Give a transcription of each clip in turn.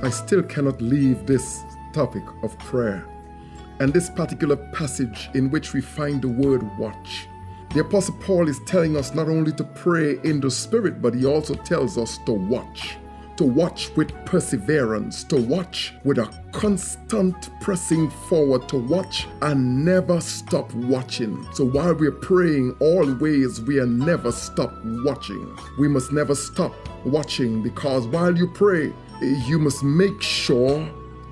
I still cannot leave this topic of prayer and this particular passage in which we find the word watch. The Apostle Paul is telling us not only to pray in the Spirit, but he also tells us to watch with perseverance, to watch with a constant pressing forward, to watch and never stop watching. So while we're praying, always we are never stop watching. We must never stop watching, because while you pray, you must make sure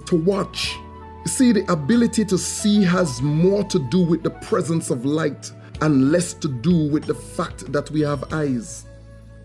to watch. See, the ability to see has more to do with the presence of light and less to do with the fact that we have eyes.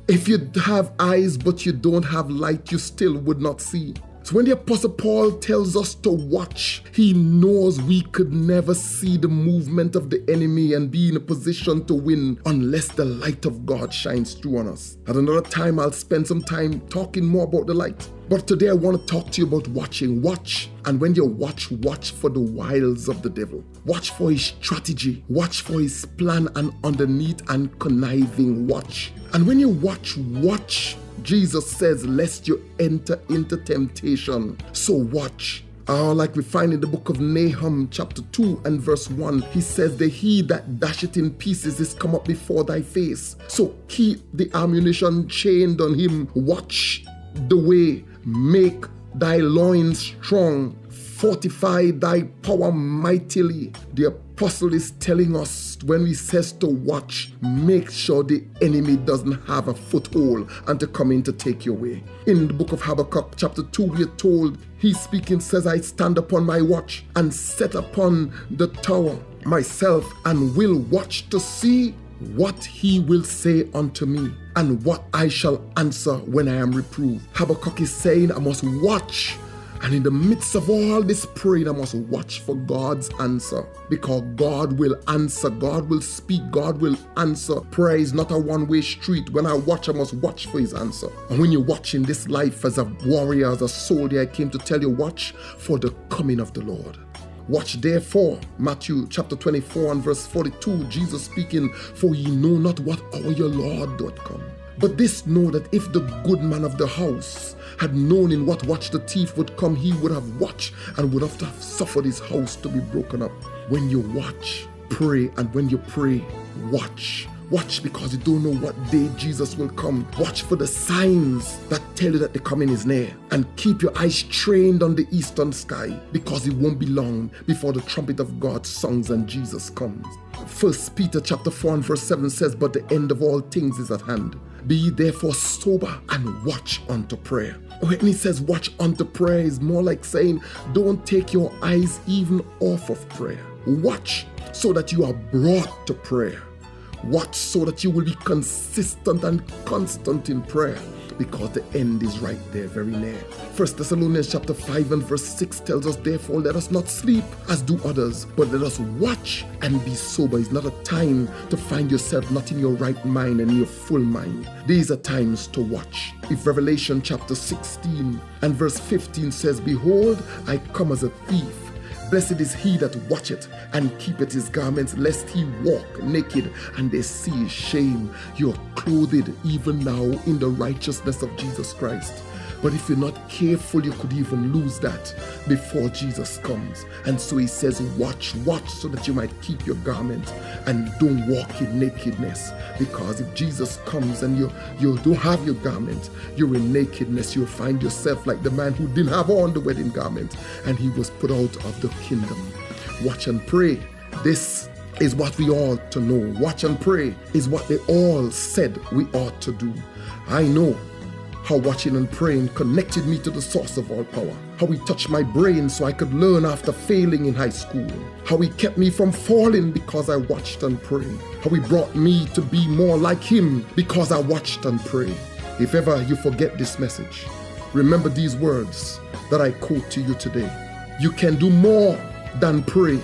If you have eyes but you don't have light, you still would not see. So when the Apostle Paul tells us to watch, he knows we could never see the movement of the enemy and be in a position to win unless the light of God shines through on us. At another time, I'll spend some time talking more about the light. But today I want to talk to you about watching. Watch. And when you watch for the wiles of the devil. Watch for his strategy. Watch for his plan and underneath and conniving. Watch. And when you watch, Jesus says, lest you enter into temptation. So watch. Like we find in the book of Nahum chapter 2 and verse 1, he says, the he that dasheth in pieces is come up before thy face. So keep the ammunition chained on him. Watch the way. Make thy loins strong. Fortify thy power mightily. The apostle is telling us when he says to watch, make sure the enemy doesn't have a foothold and to come in to take your way. In the book of Habakkuk chapter 2, we are told, he speaking says, I stand upon my watch and set upon the tower myself and will watch to see what he will say unto me and what I shall answer when I am reproved. Habakkuk is saying, I must watch. And in the midst of all this praying, I must watch for God's answer, because God will answer, God will speak, God will answer. Prayer is not a one-way street. When I watch, I must watch for his answer. And when you watch in this life as a warrior, as a soldier, I came to tell you, watch for the coming of the Lord. Watch therefore, Matthew chapter 24 and verse 42, Jesus speaking, for ye know not what hour your Lord doth come. But this know that if the good man of the house had known in what watch the thief would come, he would have watched and would have suffered his house to be broken up. When you watch, pray, and when you pray, watch. Watch because you don't know what day Jesus will come. Watch for the signs that tell you that the coming is near. And keep your eyes trained on the eastern sky, because it won't be long before the trumpet of God songs and Jesus comes. 1 Peter chapter 4 and verse 7 says, but the end of all things is at hand. Be ye therefore sober and watch unto prayer. When he says watch unto prayer, is more like saying don't take your eyes even off of prayer. Watch so that you are brought to prayer. Watch so that you will be consistent and constant in prayer, because the end is right there, very near. 1 Thessalonians chapter 5 and verse 6 tells us, therefore let us not sleep as do others, but let us watch and be sober. It's not a time to find yourself not in your right mind and in your full mind. These are times to watch. If Revelation chapter 16 and verse 15 says, behold, I come as a thief. Blessed is he that watcheth and keepeth his garments, lest he walk naked and they see his shame. You are clothed even now in the righteousness of Jesus Christ. But if you're not careful, you could even lose that before Jesus comes. And so he says, watch so that you might keep your garment and don't walk in nakedness. Because if Jesus comes and you don't have your garment, you're in nakedness, you'll find yourself like the man who didn't have on the wedding garment and he was put out of the kingdom. Watch and pray. This is what we ought to know. Watch and pray is what they all said we ought to do. I know how watching and praying connected me to the source of all power. How he touched my brain so I could learn after failing in high school. How he kept me from falling because I watched and prayed. How he brought me to be more like him because I watched and prayed. If ever you forget this message, remember these words that I quote to you today. You can do more than pray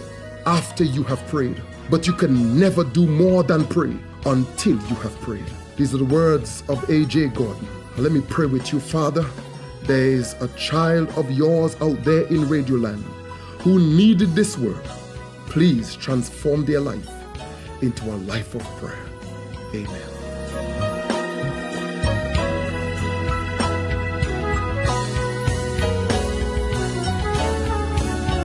after you have prayed, but you can never do more than pray until you have prayed. These are the words of A.J. Gordon. Let me pray with you. Father, there is a child of yours out there in Radioland who needed this word. Please transform their life into a life of prayer. Amen.